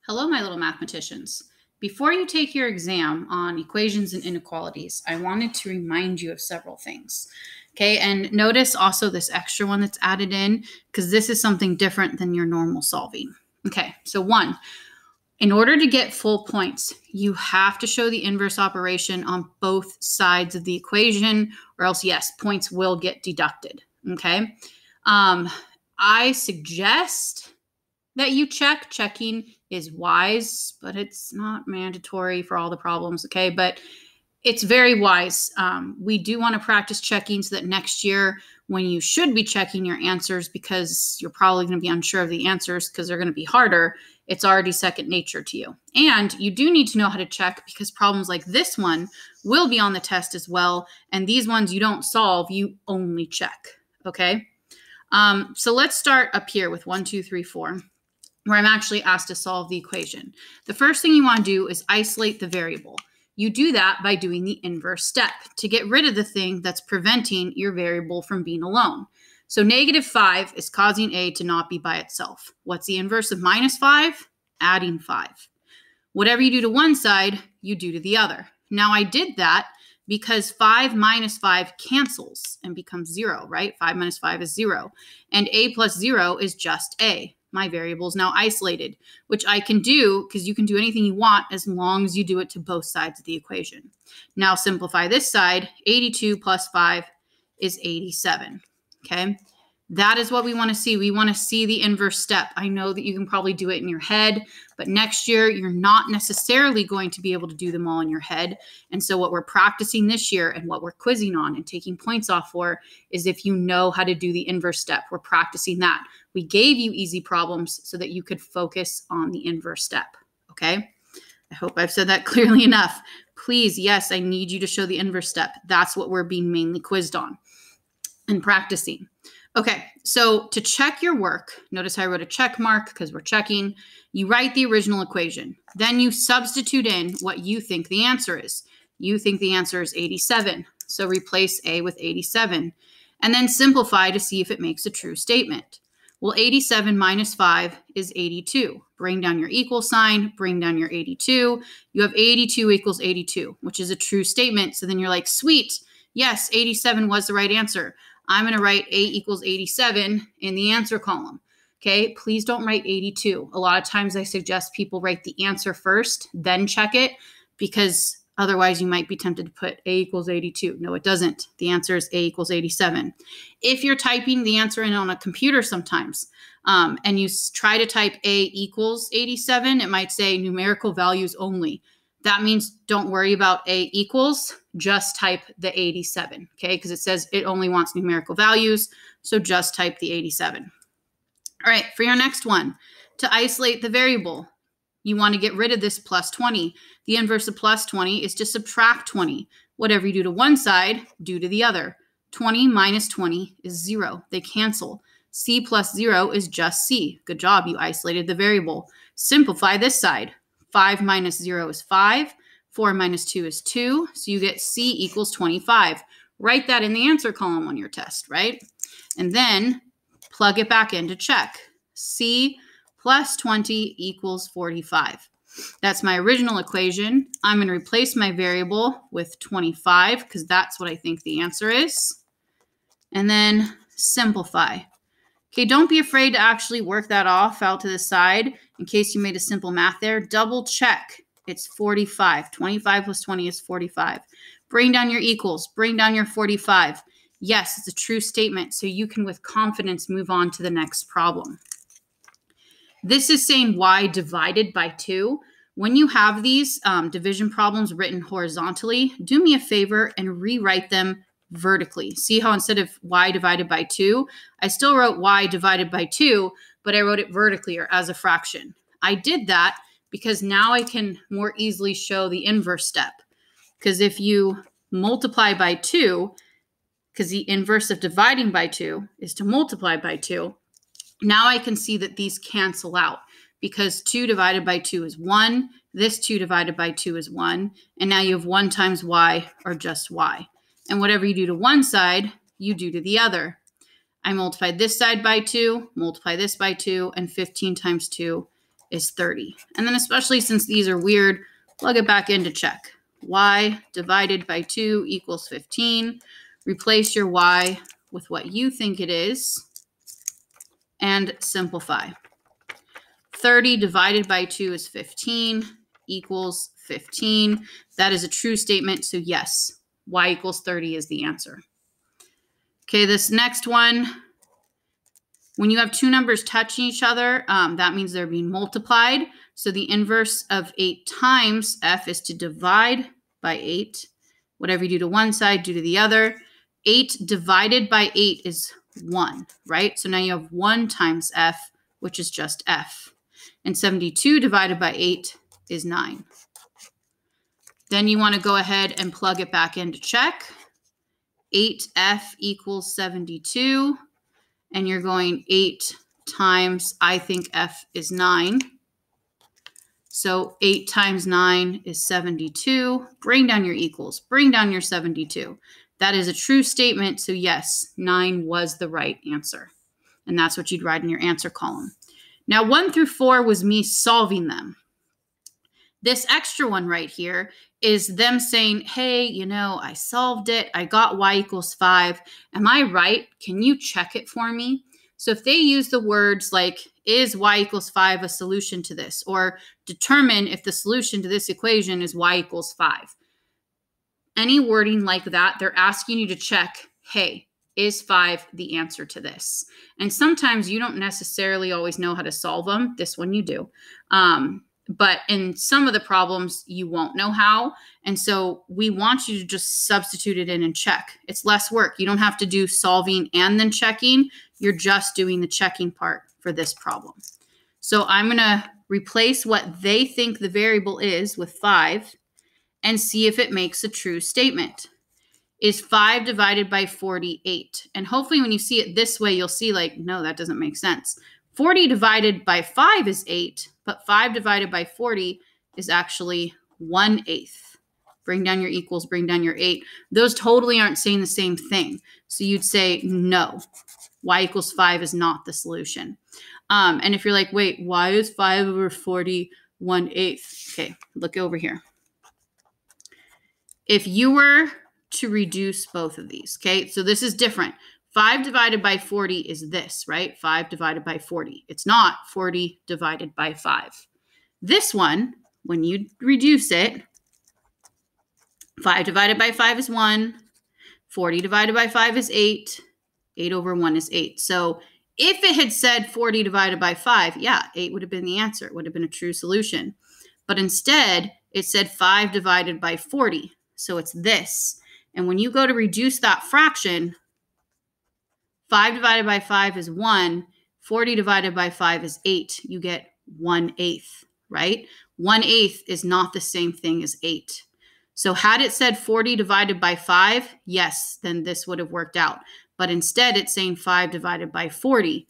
Hello, my little mathematicians. Before you take your exam on equations and inequalities, I wanted to remind you of several things. Okay, and notice also this extra one that's added in, because this is something different than your normal solving. Okay, so one, in order to get full points, you have to show the inverse operation on both sides of the equation, or else, yes, points will get deducted. Okay, I suggest that you check. Checking is wise, but it's not mandatory for all the problems, okay? But it's very wise. We do want to practice checking so that next year when you should be checking your answers, because you're probably going to be unsure of the answers because they're going to be harder, it's already second nature to you. And you do need to know how to check, because problems like this one will be on the test as well. And these ones you don't solve, you only check, okay? So let's start up here with 1, 2, 3, 4. Where I'm actually asked to solve the equation. The first thing you want to do is isolate the variable. You do that by doing the inverse step to get rid of the thing that's preventing your variable from being alone. So -5 is causing a to not be by itself. What's the inverse of -5? Adding 5. Whatever you do to one side, you do to the other. Now I did that because 5 minus 5 cancels and becomes 0, right? 5 minus 5 is 0. And a plus 0 is just a. My variable is now isolated, which I can do because you can do anything you want as long as you do it to both sides of the equation. Now simplify this side. 82 plus 5 is 87, okay? That is what we want to see. We want to see the inverse step. I know that you can probably do it in your head, but next year you're not necessarily going to be able to do them all in your head. And so what we're practicing this year and what we're quizzing on and taking points off for is if you know how to do the inverse step. We're practicing that. We gave you easy problems so that you could focus on the inverse step, okay? I hope I've said that clearly enough. Please, yes, I need you to show the inverse step. That's what we're being mainly quizzed on and practicing. Okay, so to check your work, notice how I wrote a check mark because we're checking. You write the original equation. Then you substitute in what you think the answer is. You think the answer is 87. So replace A with 87. And then simplify to see if it makes a true statement. Well, 87 minus 5 is 82. Bring down your equal sign, bring down your 82. You have 82 equals 82, which is a true statement. So then you're like, sweet, yes, 87 was the right answer. I'm going to write A equals 87 in the answer column. Okay, please don't write 82. A lot of times I suggest people write the answer first, then check it, because otherwise you might be tempted to put A equals 82. No, it doesn't. The answer is A equals 87. If you're typing the answer in on a computer sometimes, and you try to type A equals 87, it might say numerical values only. That means don't worry about A equals, just type the 87, okay? Because it says it only wants numerical values, so just type the 87. All right, for your next one, to isolate the variable, you want to get rid of this plus 20. The inverse of plus 20 is to subtract 20. Whatever you do to one side, do to the other. 20 minus 20 is 0. They cancel. C plus 0 is just C. Good job, you isolated the variable. Simplify this side. 5 minus 0 is 5. 4 minus 2 is 2. So you get C equals 25. Write that in the answer column on your test, right? And then plug it back in to check. C plus 20 equals 45. That's my original equation. I'm going to replace my variable with 25 because that's what I think the answer is. And then simplify. Okay, don't be afraid to actually work that off out to the side in case you made a simple math there. Double check. It's 45. 25 plus 20 is 45. Bring down your equals. Bring down your 45. Yes, it's a true statement, so you can with confidence move on to the next problem. This is saying y divided by 2. When you have these division problems written horizontally, do me a favor and rewrite them vertically. See how instead of y divided by 2, I still wrote y divided by 2, but I wrote it vertically or as a fraction. I did that because now I can more easily show the inverse step. Because if you multiply by 2, because the inverse of dividing by 2 is to multiply by 2, now I can see that these cancel out because 2 divided by 2 is 1. This 2 divided by 2 is 1. And now you have 1 times y or just y. And whatever you do to one side, you do to the other. I multiplied this side by 2, multiply this by 2, and 15 times 2 is 30. And then especially since these are weird, plug it back in to check. Y divided by 2 equals 15. Replace your Y with what you think it is and simplify. 30 divided by 2 is 15 equals 15. That is a true statement. So yes, Y equals 30 is the answer. Okay, this next one, when you have two numbers touching each other, that means they're being multiplied. So the inverse of 8 times f is to divide by 8. Whatever you do to one side, do to the other. 8 divided by 8 is 1, right? So now you have 1 times f, which is just f. And 72 divided by 8 is 9. Then you want to go ahead and plug it back in to check. 8f equals 72. And you're going 8 times, I think f is 9. So 8 times 9 is 72. Bring down your equals. Bring down your 72. That is a true statement. So yes, 9 was the right answer. And that's what you'd write in your answer column. Now 1 through 4 was me solving them. This extra one right here is them saying, hey, you know, I solved it. I got y equals 5. Am I right? Can you check it for me? So if they use the words like, is y equals 5 a solution to this? Or determine if the solution to this equation is y equals 5. Any wording like that, they're asking you to check, hey, is 5 the answer to this? And sometimes you don't necessarily always know how to solve them. This one you do. But in some of the problems, you won't know how. And so we want you to just substitute it in and check. It's less work. You don't have to do solving and then checking. You're just doing the checking part for this problem. So I'm going to replace what they think the variable is with 5 and see if it makes a true statement. Is 5 divided by 48? And hopefully when you see it this way, you'll see like, no, that doesn't make sense. 40 divided by 5 is 8, but 5 divided by 40 is actually 1/8. Bring down your equals, bring down your 8. Those totally aren't saying the same thing. So you'd say, no, y equals 5 is not the solution. And if you're like, wait, why is 5 over 40 1/8? Okay, look over here. If you were to reduce both of these, okay, so this is different. 5 divided by 40 is this, right? 5 divided by 40. It's not 40 divided by 5. This one, when you reduce it, 5 divided by 5 is 1. 40 divided by 5 is 8. 8 over 1 is 8. So if it had said 40 divided by 5, yeah, 8 would have been the answer. It would have been a true solution. But instead, it said 5 divided by 40. So it's this. And when you go to reduce that fraction, 5 divided by 5 is 1. 40 divided by 5 is 8. You get 1/8, right? 1/8 is not the same thing as 8. So had it said 40 divided by 5, yes, then this would have worked out. But instead, it's saying 5 divided by 40,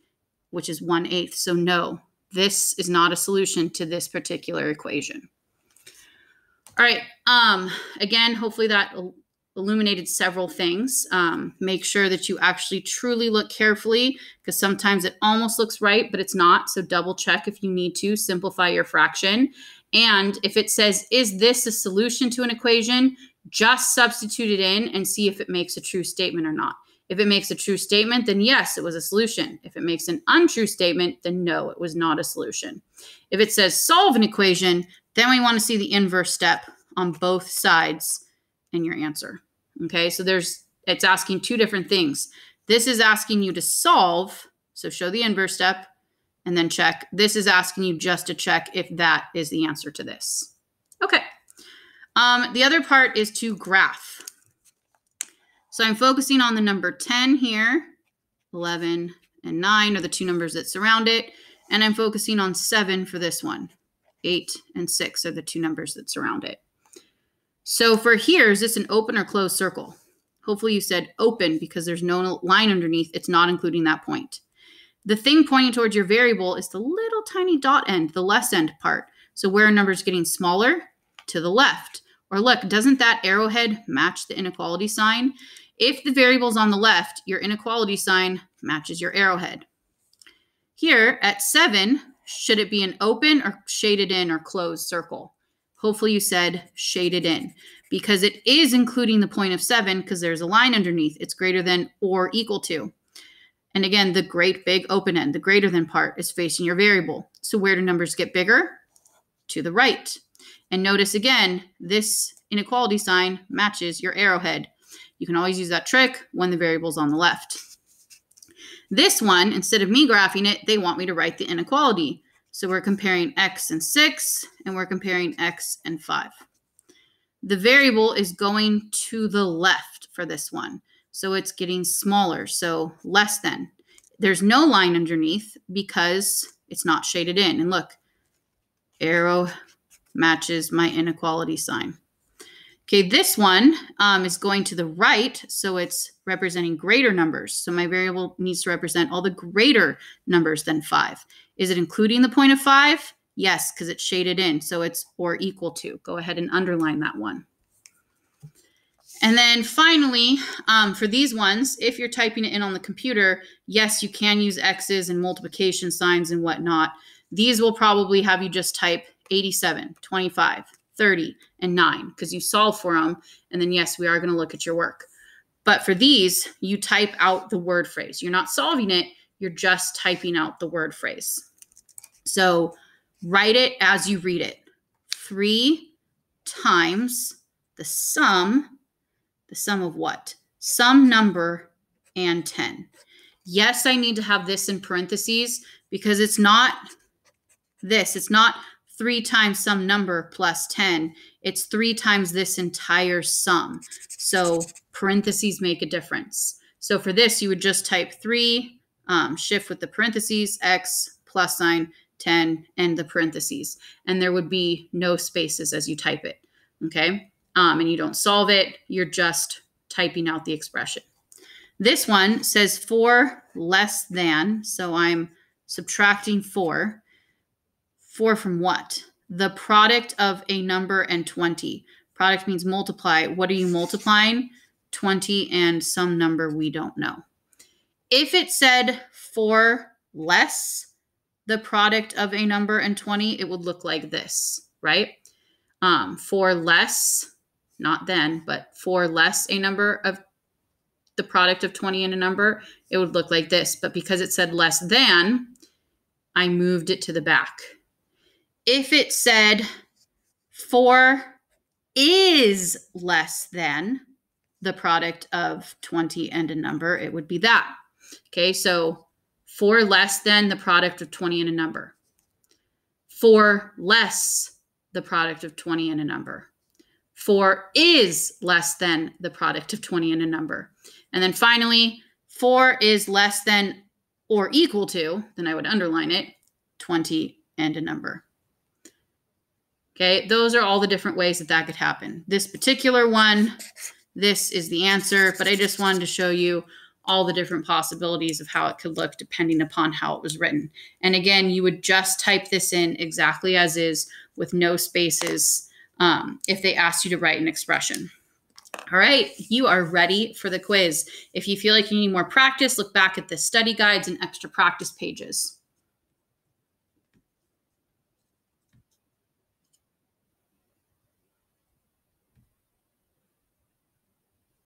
which is 1/8. So no, this is not a solution to this particular equation. All right. Again, hopefully that illuminated several things. Make sure that you actually truly look carefully because sometimes it almost looks right, but it's not. So double check if you need to. Simplify your fraction. And if it says, is this a solution to an equation? Just substitute it in and see if it makes a true statement or not. If it makes a true statement, then yes, it was a solution. If it makes an untrue statement, then no, it was not a solution. If it says solve an equation, then we want to see the inverse step on both sides in your answer. Okay, so it's asking two different things. This is asking you to solve, so show the inverse step, and then check. This is asking you just to check if that is the answer to this. Okay, the other part is to graph. So I'm focusing on the number 10 here. 11 and 9 are the two numbers that surround it, and I'm focusing on 7 for this one. 8 and 6 are the two numbers that surround it. So for here, is this an open or closed circle? Hopefully you said open because there's no line underneath. It's not including that point. The thing pointing towards your variable is the little tiny dot end, the less end part. So where a number is getting smaller, to the left. Or look, doesn't that arrowhead match the inequality sign? If the variable is on the left, your inequality sign matches your arrowhead. Here at 7, Should it be an open or shaded in or closed circle? Hopefully you said shaded in, because it is including the point of 7 because there's a line underneath. It's greater than or equal to. And again, the great big open end, the greater than part, is facing your variable. So where do numbers get bigger? To the right. And notice again, this inequality sign matches your arrowhead. You can always use that trick when the variable's on the left. This one, instead of me graphing it, they want me to write the inequality. So we're comparing x and 6, and we're comparing x and 5. The variable is going to the left for this one. So it's getting smaller, so less than. There's no line underneath because it's not shaded in. And look, arrow matches my inequality sign. Okay, this one is going to the right, so it's representing greater numbers. So my variable needs to represent all the greater numbers than 5. Is it including the point of 5? Yes, because it's shaded in, so it's or equal to. Go ahead and underline that one. And then finally, for these ones, if you're typing it in on the computer, yes, you can use X's and multiplication signs and whatnot. These will probably have you just type 87, 25, 30, and 9 because you solve for them. And then, yes, we are going to look at your work. But for these, you type out the word phrase. You're not solving it. You're just typing out the word phrase. So write it as you read it. 3 times the sum of what? Some number and 10. Yes, I need to have this in parentheses because it's not this. It's not 3 times some number plus 10. It's 3 times this entire sum. So parentheses make a difference. So for this, you would just type 3, shift with the parentheses, x, plus sign, 10, and the parentheses. And there would be no spaces as you type it, okay? And you don't solve it. You're just typing out the expression. This one says 4 less than, so I'm subtracting 4. 4 from what? The product of a number and 20. Product means multiply. What are you multiplying? 20 and some number we don't know. If it said 4 less the product of a number and 20, it would look like this, right? 4 less, not then, but 4 less a number of the product of 20 and a number, it would look like this. But because it said less than, I moved it to the back. If it said 4 is less than the product of 20 and a number, it would be that. Okay, so 4 less than the product of 20 and a number. 4 less the product of 20 and a number. 4 is less than the product of 20 and a number. And then finally, 4 is less than or equal to, then I would underline it, 20 and a number. Okay, those are all the different ways that could happen. This particular one, this is the answer, but I just wanted to show you all the different possibilities of how it could look depending upon how it was written. And again, you would just type this in exactly as is with no spaces if they asked you to write an expression. All right, you are ready for the quiz. If you feel like you need more practice, look back at the study guides and extra practice pages.